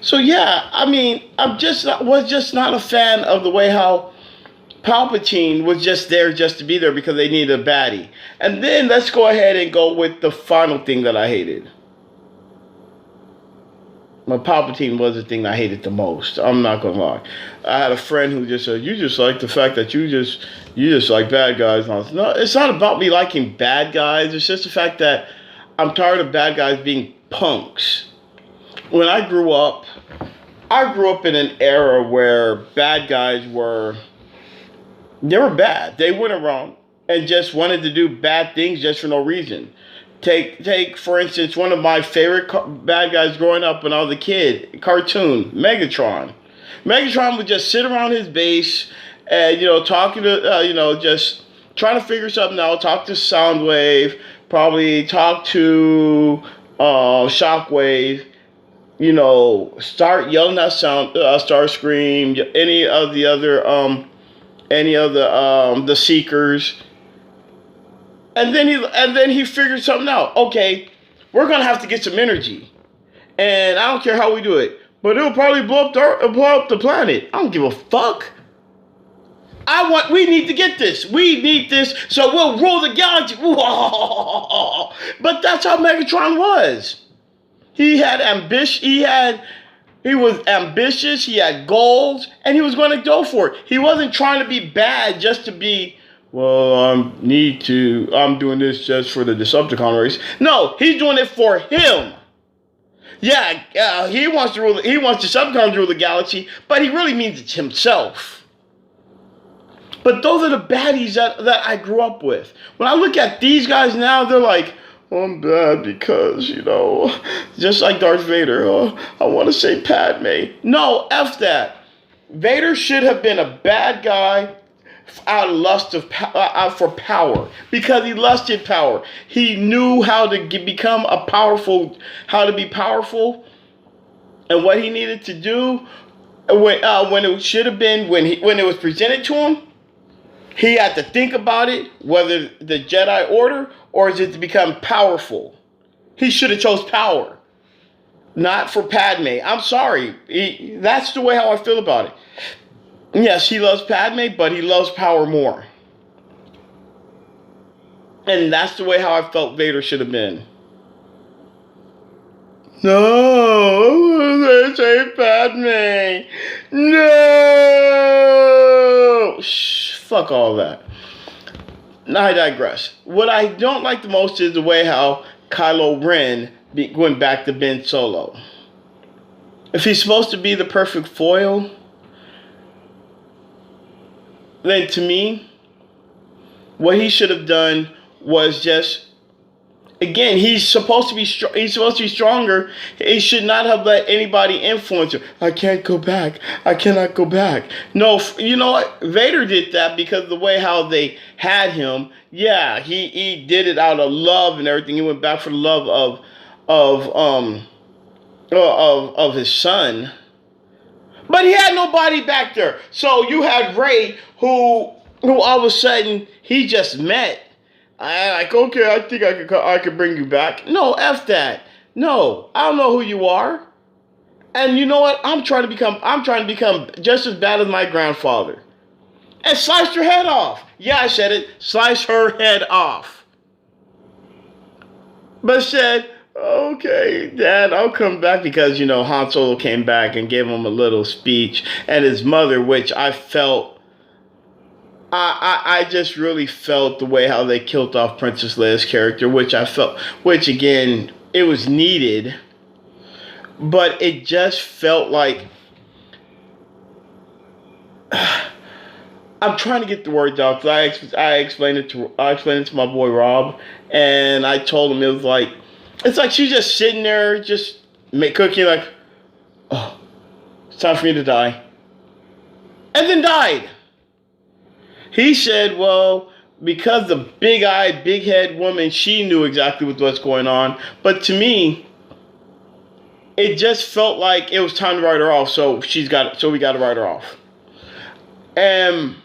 So yeah, I mean, was just not a fan of the way how Palpatine was just there just to be there because they needed a baddie. And then let's go ahead and go with the final thing that I hated. Well, Palpatine was the thing I hated the most. I'm not gonna lie. I had a friend who just said, "You just like the fact that you just like bad guys." And I was, no, it's not about me liking bad guys. It's just the fact that I'm tired of bad guys being punks. When I grew up in an era where bad guys they were bad. They went around and just wanted to do bad things just for no reason. Take for instance one of my favorite bad guys growing up when I was a kid, cartoon Megatron. Megatron would just sit around his base and talking to just trying to figure something out. Talk to Soundwave, probably talk to Shockwave. Start yelling at Starscream, any of the Seekers. And then he figured something out. Okay, we're gonna have to get some energy, and I don't care how we do it, but it'll probably blow up the planet. I don't give a fuck. We need to get this. We need this, so we'll rule the galaxy. But that's how Megatron was. He had ambition. He was ambitious. He had goals, and he was going to go for it. He wasn't trying to be bad just to be. Well, I'm doing this just for the Decepticon race. No, he's doing it for him. Yeah, he wants to rule. He wants Decepticons to rule the galaxy, but he really means it himself. But those are the baddies that I grew up with. When I look at these guys now, they're like, oh, I'm bad because, just like Darth Vader, I want to say Padme. No, F that. Vader should have been a bad guy out of lust for power, because he lusted power. He knew how to become how to be powerful, and what he needed to do when it should have been when it was presented to him. He had to think about it, whether the Jedi Order or is it to become powerful. He should have chose power, not for Padme. I'm sorry. That's the way how I feel about it. Yes, he loves Padme, but he loves power more. And that's the way how I felt Vader should have been. No, they say Padme. No! Shh, fuck all that. Now I digress. What I don't like the most is the way how Kylo Ren went back to Ben Solo. If he's supposed to be the perfect foil, then to me, what he should have done was just, again, he's supposed to be stronger. He should not have let anybody influence him. I can't go back. I cannot go back. No, you know what? Vader did that because of the way how they had him. Yeah, he did it out of love and everything. He went back for the love of his son. But he had nobody back there. So you had Rey, who all of a sudden he just met. I like, okay, I think I could bring you back. No, F that. No, I don't know who you are. And you know what? I'm trying to become just as bad as my grandfather. And sliced her head off. Yeah, I said it. Slice her head off. But said, okay, Dad, I'll come back because, Han Solo came back and gave him a little speech. And his mother, which I felt, I just really felt the way how they killed off Princess Leia's character, which again, it was needed. But it just felt like, I'm trying to get the words out, because I explained it to my boy Rob, and I told him it's like she's just sitting there, just cooking, like, oh, it's time for me to die, and then died. He said, well, because the big-eyed, big-head woman, she knew exactly what's going on, but to me, it just felt like it was time to write her off. So we got to write her off. And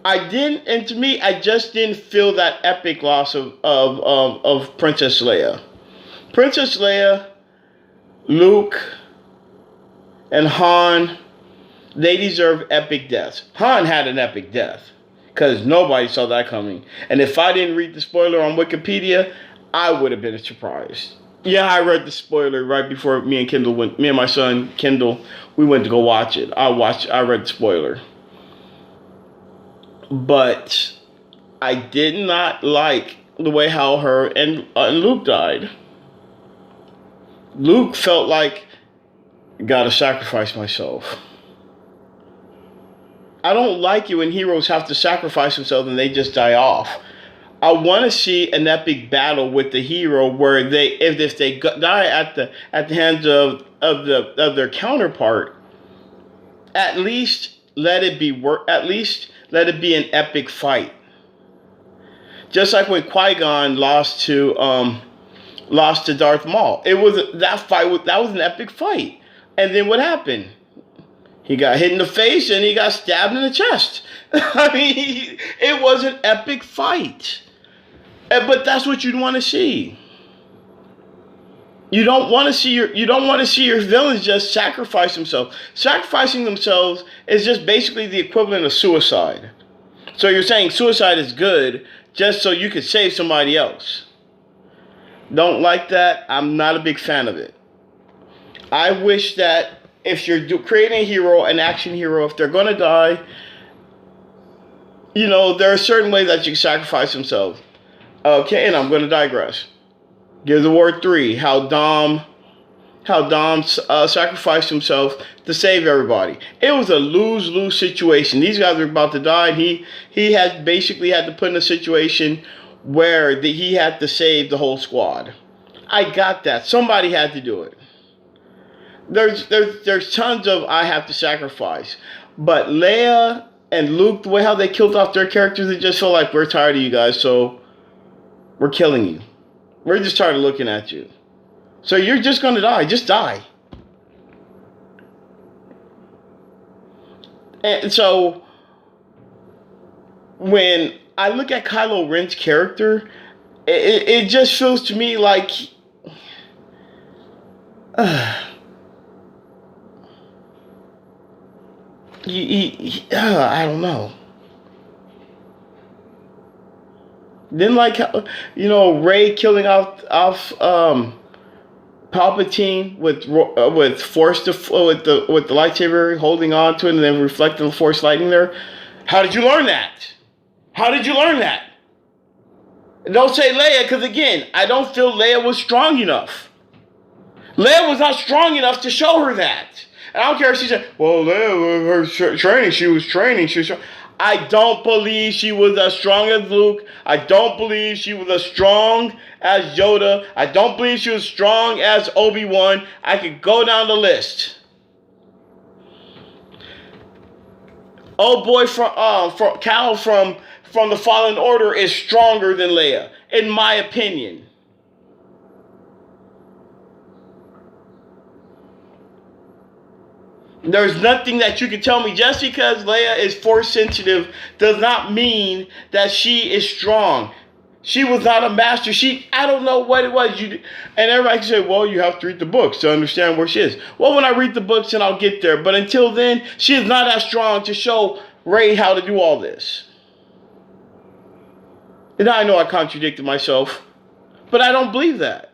to me, I just didn't feel that epic loss of Princess Leia. Princess Leia, Luke and Han, they deserve epic deaths. Han had an epic death because nobody saw that coming. And if I didn't read the spoiler on Wikipedia, I would have been surprised. Yeah, I read the spoiler right before me and my son Kendall, we went to go watch it. I read the spoiler. But I did not like the way how her and Luke died. Luke felt like, gotta sacrifice myself. I don't like it when heroes have to sacrifice themselves and they just die off. I want to see an epic battle with the hero where they, if they die at the hands of their counterpart, at least let it be an epic fight. Just like when Qui-Gon lost to Darth Maul, that was an epic fight. And then what happened? He got hit in the face and he got stabbed in the chest. I mean, it was an epic fight. But that's what you'd want to see. You don't want to see your villains just sacrifice themselves. Sacrificing themselves is just basically the equivalent of suicide. So you're saying suicide is good just so you could save somebody else. Don't like that. I'm not a big fan of it. I wish that if you're creating a hero, an action hero, if they're going to die, there are certain ways that you can sacrifice themselves. Okay, and I'm going to digress. Gears of War 3, how Dom sacrificed himself to save everybody. It was a lose-lose situation. These guys were about to die, and he had basically had to put in a situation where he had to save the whole squad. I got that. Somebody had to do it. There's tons of I have to sacrifice. But Leia and Luke, the way how they killed off their characters, it just felt like, we're tired of you guys, so we're killing you. We're just tired of looking at you. So you're just going to die. Just die. And so when I look at Kylo Ren's character, it just feels to me like I don't know. Then Rey killing off Palpatine with force with the lightsaber, holding on to it and then reflecting the force lightning there. How did you learn that? How did you learn that? Don't say Leia, because again, I don't feel Leia was strong enough. Leia was not strong enough to show her that. And I don't care if she said, well, Leia, her training, she was training. I don't believe she was as strong as Luke. I don't believe she was as strong as Yoda. I don't believe she was strong as Obi-Wan. I could go down the list. Old boy from Cal from the Fallen Order is stronger than Leia, in my opinion. There's nothing that you can tell me. Just because Leia is force sensitive does not mean that she is strong. She was not a master. I don't know what it was. And everybody can say, well, you have to read the books to understand where she is. Well, when I read the books, then I'll get there. But until then, she is not as strong to show Rey how to do all this. And I know I contradicted myself, but I don't believe that.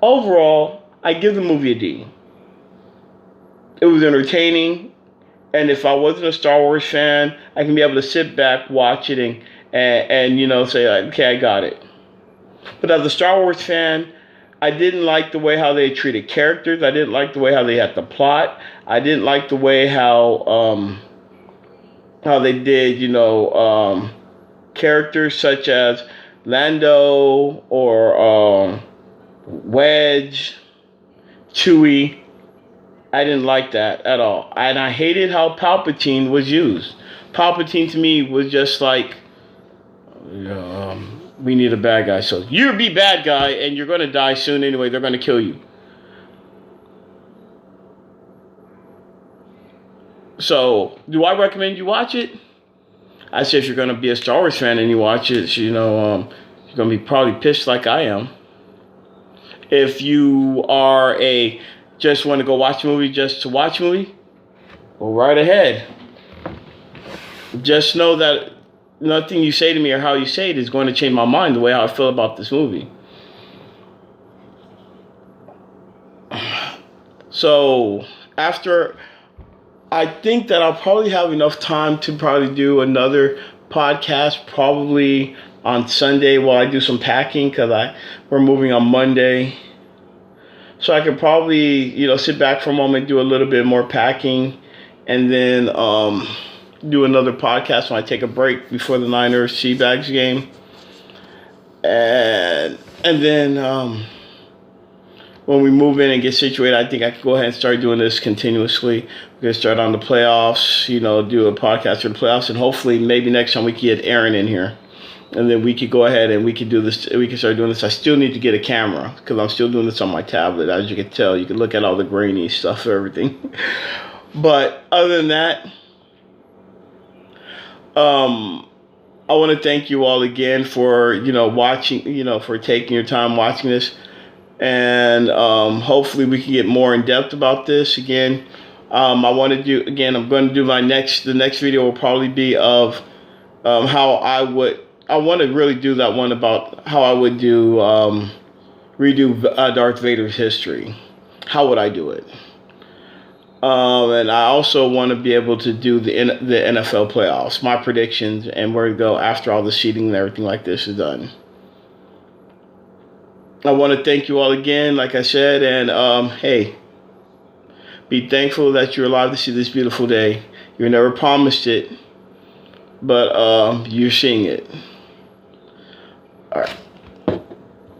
Overall, I give the movie a D. It was entertaining, and if I wasn't a Star Wars fan, I can be able to sit back, watch it, and say, okay, I got it. But as a Star Wars fan, I didn't like the way how they treated characters. I didn't like the way how they had the plot. I didn't like the way how they did, characters such as Lando or Wedge, Chewie. I didn't like that at all. And I hated how Palpatine was used. Palpatine to me was just like, we need a bad guy. So you be bad guy and you're going to die soon anyway. They're going to kill you. So do I recommend you watch it? I say if you're going to be a Star Wars fan and you watch it, you're going to be probably pissed like I am. If you are just want to go watch a movie just to watch a movie, go right ahead. Just know that nothing you say to me or how you say it is going to change my mind the way I feel about this movie. So after, I think that I'll probably have enough time to probably do another podcast probably on Sunday while I do some packing, because we're moving on Monday. So I could probably, sit back for a moment, do a little bit more packing, and then do another podcast when I take a break before the Niners Seabags game. And then when we move in and get situated, I think I could go ahead and start doing this continuously. We're going to start on the playoffs, do a podcast for the playoffs, and hopefully maybe next time we can get Aaron in here. And then we could go ahead and we could do this. We can start doing this. I still need to get a camera because I'm still doing this on my tablet. As you can tell, you can look at all the grainy stuff, everything. But other than that, I want to thank you all again for, watching, for taking your time watching this. And hopefully we can get more in depth about this again. I'm going to do the next video will probably be of how I want to really do that one about how I would redo Darth Vader's history. How would I do it? And I also want to be able to do the NFL playoffs, my predictions, and where to go after all the seeding and everything like this is done. I want to thank you all again, like I said, and hey, be thankful that you're alive to see this beautiful day. You were never promised it, but you're seeing it. All right.